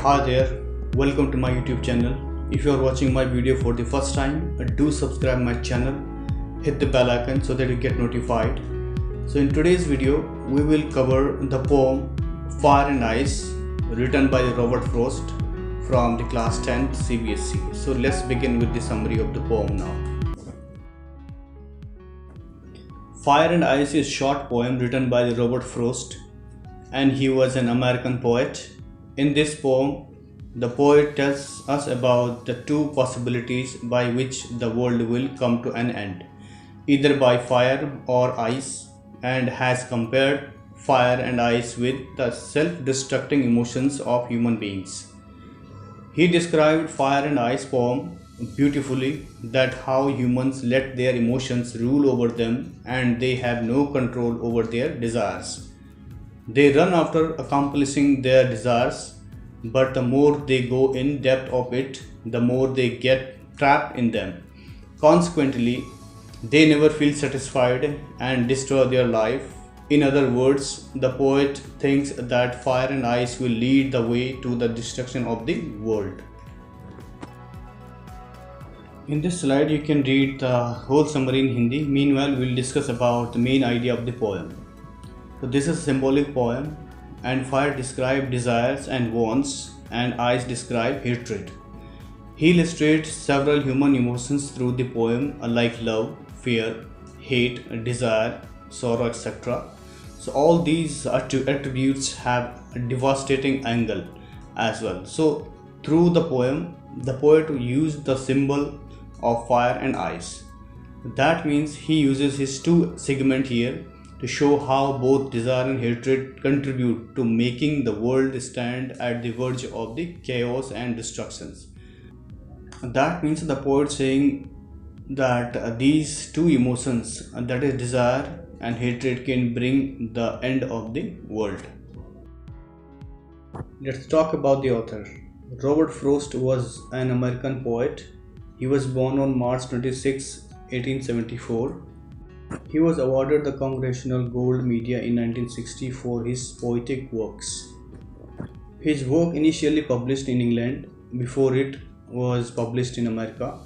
Hi there, welcome to my YouTube channel. If you are watching my video for the first time, do subscribe my channel, hit the bell icon so that you get notified. So in today's video, we will cover the poem Fire and Ice written by Robert Frost from the class 10th CBSE. So let's begin with the summary of the poem now. Fire and Ice is a short poem written by Robert Frost, and he was an American poet. In this poem, the poet tells us about the two possibilities by which the world will come to an end, either by fire or ice, and has compared fire and ice with the self-destructing emotions of human beings. He described Fire and Ice poem beautifully, that how humans let their emotions rule over them and they have no control over their desires. They run after accomplishing their desires, but the more they go in depth of it, the more they get trapped in them. Consequently, they never feel satisfied and destroy their life. In other words, the poet thinks that fire and ice will lead the way to the destruction of the world. In this slide, you can read the whole summary in Hindi. Meanwhile, we will discuss about the main idea of the poem. So this is a symbolic poem, and fire describes desires and wants, and ice describes hatred. He illustrates several human emotions through the poem, like love, fear, hate, desire, sorrow, etc. So all these attributes have a devastating angle as well. So through the poem, the poet used the symbol of fire and ice. That means he uses his two segments here to show how both desire and hatred contribute to making the world stand at the verge of the chaos and destructions. That means the poet saying that these two emotions, that is desire and hatred, can bring the end of the world. Let's talk about the author. Robert Frost was an American poet. He was born on March 26, 1874. He was awarded the Congressional Gold Medal in 1960 for his poetic works. His work initially published in England before it was published in America.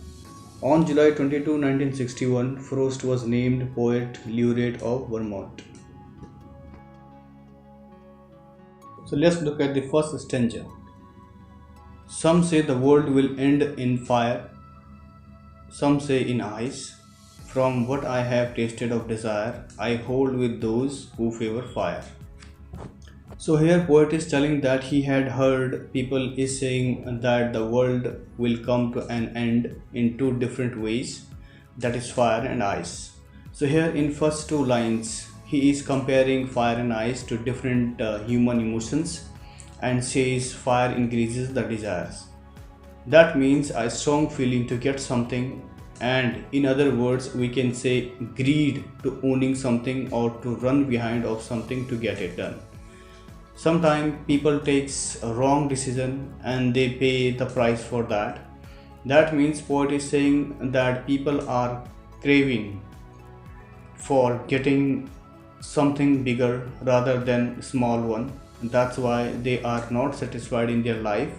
On July 22, 1961, Frost was named Poet Laureate of Vermont. So let's look at the first stanza. Some say the world will end in fire, some say in ice. From what I have tasted of desire, I hold with those who favor fire. So here poet is telling that he had heard people is saying that the world will come to an end in two different ways, that is fire and ice. So here in first two lines, he is comparing fire and ice to different human emotions and says fire increases the desires. That means a strong feeling to get something, and in other words we can say greed to owning something or to run behind of something to get it done. Sometimes people takes a wrong decision and they pay the price for that. That means poet is saying that people are craving for getting something bigger rather than small one. That's why they are not satisfied in their life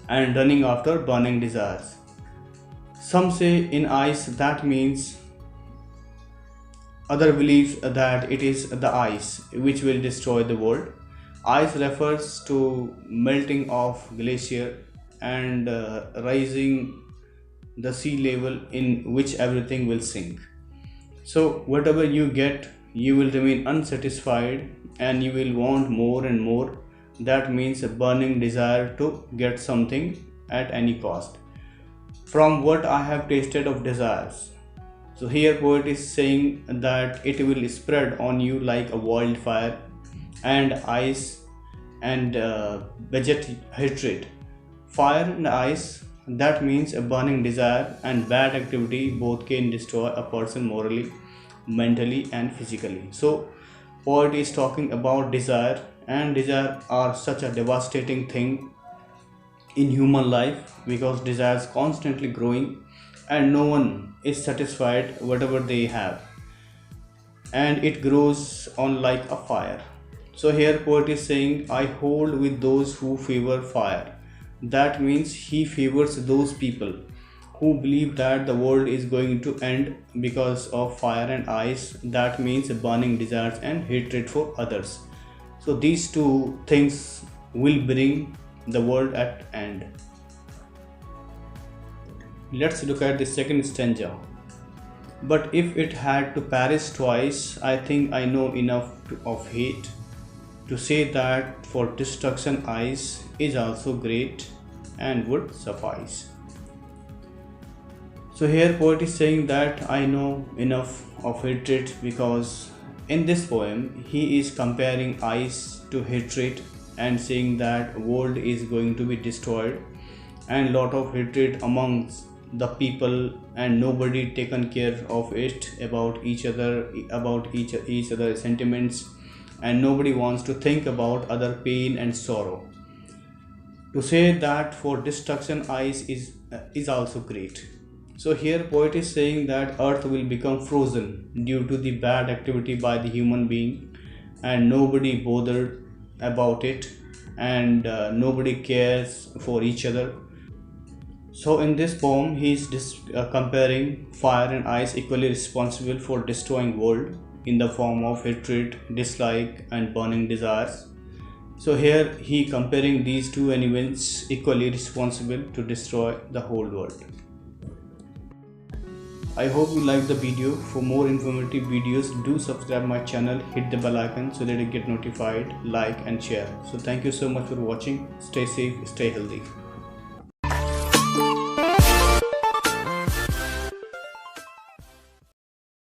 and running after burning desires. Some say in ice, that means other believes that it is the ice which will destroy the world. Ice refers to melting of glacier and rising the sea level in which everything will sink. So whatever you get, you will remain unsatisfied and you will want more and more. That means a burning desire to get something at any cost. From what I have tasted of desires. So here poet is saying that it will spread on you like a wildfire, and ice and budget hatred. Fire and ice, that means a burning desire and bad activity both can destroy a person morally, mentally and physically. So poet is talking about desire, and desire are such a devastating thing in human life because desire is constantly growing and no one is satisfied whatever they have, and it grows on like a fire. So here poet is saying I hold with those who favor fire. That means he favors those people who believe that the world is going to end because of fire and ice. That means burning desires and hatred for others. So these two things will bring the world at end. Let's look at the second stanza. But if it had to perish twice, I think I know enough of hate to say that for destruction ice is also great and would suffice. So here poet is saying that I know enough of hatred, because in this poem he is comparing ice to hatred and saying that world is going to be destroyed and lot of hatred amongst the people and nobody taken care of it about each other, about each other's sentiments, and nobody wants to think about other pain and sorrow. To say that for destruction ice is also great. So here poet is saying that earth will become frozen due to the bad activity by the human being, and nobody bothered about it, and nobody cares for each other. So in this poem he is comparing fire and ice equally responsible for destroying world in the form of hatred, dislike and burning desires. So here he comparing these two elements equally responsible to destroy the whole world. I hope you liked the video. For more informative videos, do subscribe my channel, hit the bell icon so that you get notified, like and share. So thank you so much for watching. Stay safe, stay healthy.